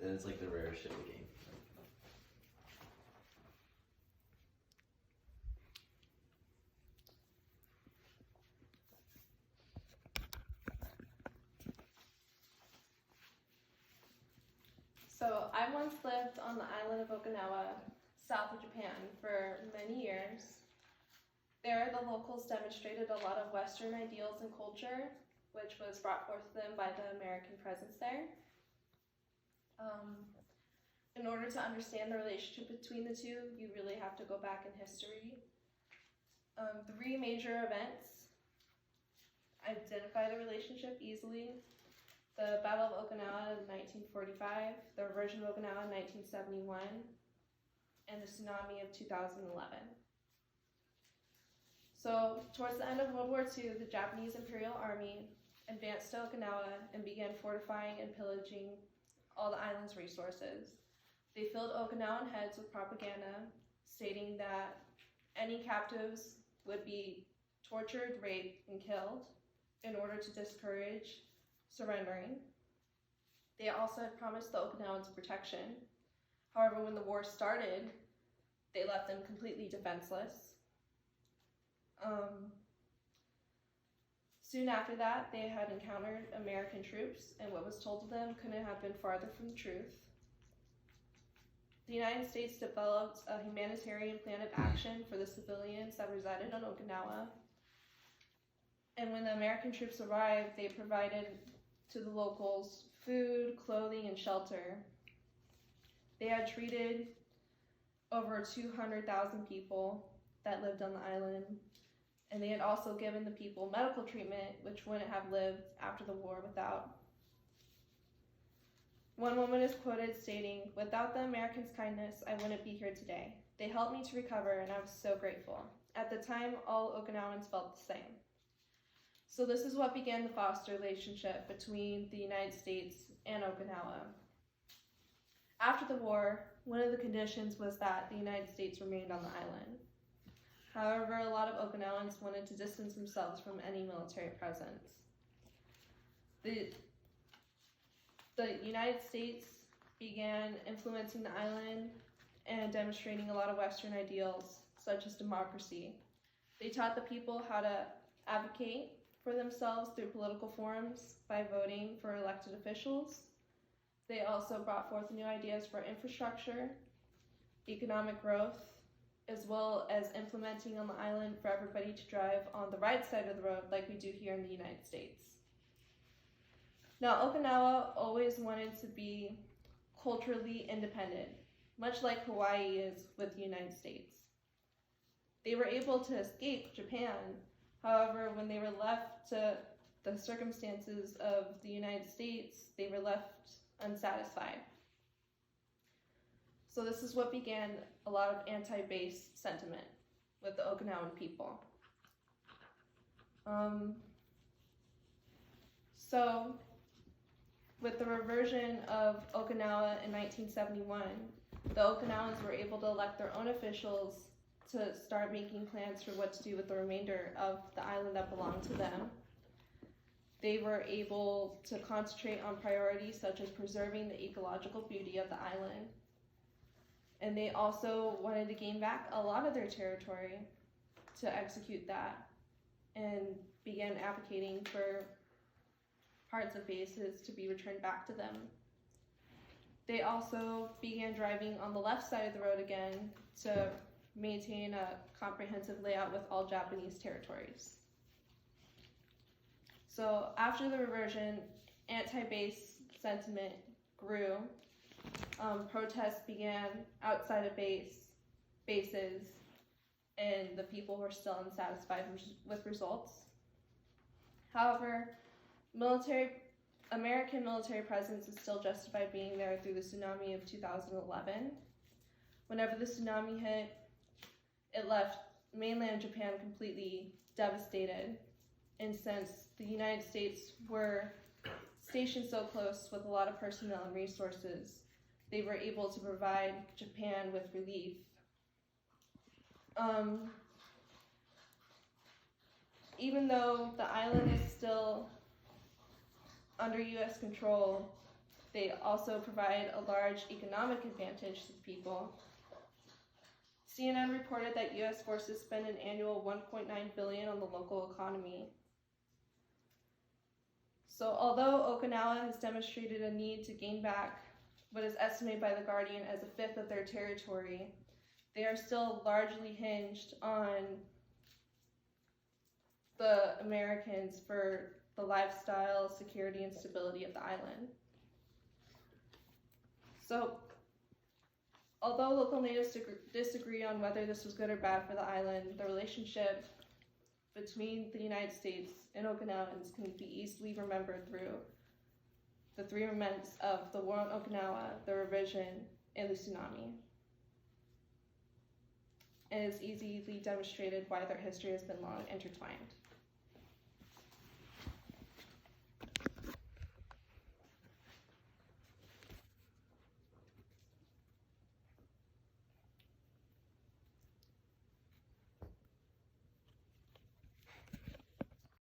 and it's like the rarest shit in the game. So I once lived on the island of Okinawa, south of Japan, for many years. There, the locals demonstrated a lot of Western ideals and culture, which was brought forth to them by the American presence there. In order to understand the relationship between the two, you really have to go back in history. Three major events identify the relationship easily. The Battle of Okinawa in 1945, the reversion of Okinawa in 1971, and the tsunami of 2011. So, towards the end of World War II, the Japanese Imperial Army advanced to Okinawa and began fortifying and pillaging all the island's resources. They filled Okinawan heads with propaganda, stating that any captives would be tortured, raped, and killed in order to discourage surrendering. They also had promised the Okinawans protection. However, when the war started, they left them completely defenseless. Soon after that, they had encountered American troops, and what was told to them couldn't have been farther from the truth. The United States developed a humanitarian plan of action for the civilians that resided on Okinawa. And when the American troops arrived, they provided to the locals food, clothing, and shelter. They had treated over 200,000 people that lived on the island, and they had also given the people medical treatment, which wouldn't have lived after the war without. One woman is quoted stating, "Without the Americans' kindness, I wouldn't be here today. They helped me to recover, and I was so grateful. At the time, all Okinawans felt the same." So this is what began the foster relationship between the United States and Okinawa. After the war, one of the conditions was that the United States remained on the island. However, a lot of Okinawans wanted to distance themselves from any military presence. The United States began influencing the island and demonstrating a lot of Western ideals, such as democracy. They taught the people how to advocate for themselves through political forums by voting for elected officials. They also brought forth new ideas for infrastructure, economic growth, as well as implementing on the island for everybody to drive on the right side of the road like we do here in the United States. Now, Okinawa always wanted to be culturally independent, much like Hawaii is with the United States. They were able to escape Japan. However, when they were left to the circumstances of the United States, they were left unsatisfied. So this is what began a lot of anti-base sentiment with the Okinawan people. So with the reversion of Okinawa in 1971, the Okinawans were able to elect their own officials to start making plans for what to do with the remainder of the island that belonged to them. They were able to concentrate on priorities such as preserving the ecological beauty of the island. And they also wanted to gain back a lot of their territory to execute that, and began advocating for parts of bases to be returned back to them. They also began driving on the left side of the road again to maintain a comprehensive layout with all Japanese territories. So after the reversion, anti-base sentiment grew. Protests began outside of bases, and the people were still unsatisfied with results. However, American military presence is still justified being there through the tsunami of 2011. Whenever the tsunami hit, it left mainland Japan completely devastated, and since the United States were stationed so close with a lot of personnel and resources, they were able to provide Japan with relief. Even though the island is still under U.S. control, They also provide a large economic advantage to the people. CNN reported that U.S. forces spend an annual $1.9 billion on the local economy. So although Okinawa has demonstrated a need to gain back what is estimated by The Guardian as a fifth of their territory, they are still largely hinged on the Americans for the lifestyle, security, and stability of the island. So, although local natives disagree on whether this was good or bad for the island, the relationship between the United States and Okinawans can be easily remembered through the three events of the War on Okinawa, the revision, and the tsunami. And it's easily demonstrated why their history has been long intertwined.